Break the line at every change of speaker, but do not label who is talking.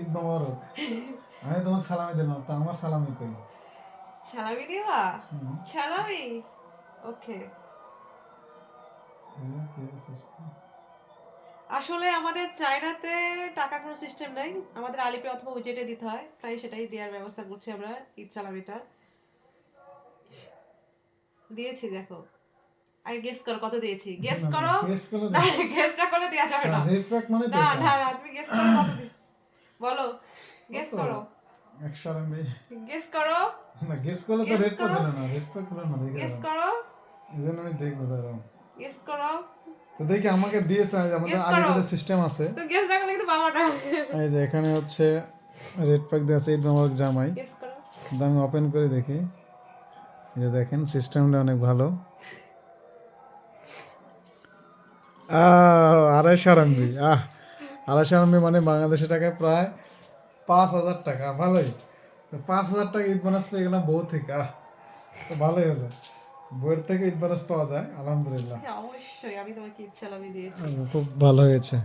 ঈদ মোবারক। আমি তোমাকে সালামি দিলাম, তা আমার সালামি কই?
সালামি দিবা?
হুম।
সালামি, ওকে। আসলে আমাদের চায়নাতে টাকার কোনো সিস্টেম নাই, আমাদের আলিপে অথবা উজেটে দিতে হয়, তাই সেটাই দেওয়ার ব্যবস্থা করছি আমরা। ঈদ সালামিটা দিয়েছি, দেখো। আগে গেস করো কত দিয়েছি, গেস
না,
করো।
গেস করলে
না,
দেখো।
গেসটা করে দেওয়া যাবে না।
রেড প্যাক মানে তো
না
এটা।
না না, তুমি গেস করো কত দিস, বলো, গেস
কত?
করো,
100 এমবি।
গেস করো,
না, গেস করলে তো
গেস
রেড প্যাক
করো,
দিলে না, রেড প্যাক দিলে না, দেখে
গেস
দাও।
করো,
এই জন্য আমি দেখবো, দাঁড়াও।
গেস করো,
তো দেখি আমাকে দিয়েছে, আমাদের
গেস করো।
আলিগড়ের সিস্টেম আছে।
তো গেস না করলে কিন্তু পাবো না।
এই যে এখানে হচ্ছে রেড প্যাক দেওয়া আছে, ঈদ মোবারক জামাই।
গেস করো।
কিন্তু আমি ওপেন করে দেখি, এই যে দেখেন সিস্টেমটা অনেক ভালো। 250 এমবি। 250 এমবি মানে বাংলাদেশের টাকায় প্রায় 5,000 টাকা। ভালোই, 5,000 টাকা ঈদ বোনাস পেয়ে গেলাম বউ থেকে। তো ভালোই হলো, বউয়ের থেকে ঈদ বোনাস পাওয়া যায়, আলহামদুলিল্লাহ।
হ্যাঁ অবশ্যই, আমি তোমাকে ঈদ সালামি দিয়েছি।
খুব ভালো হয়েছে।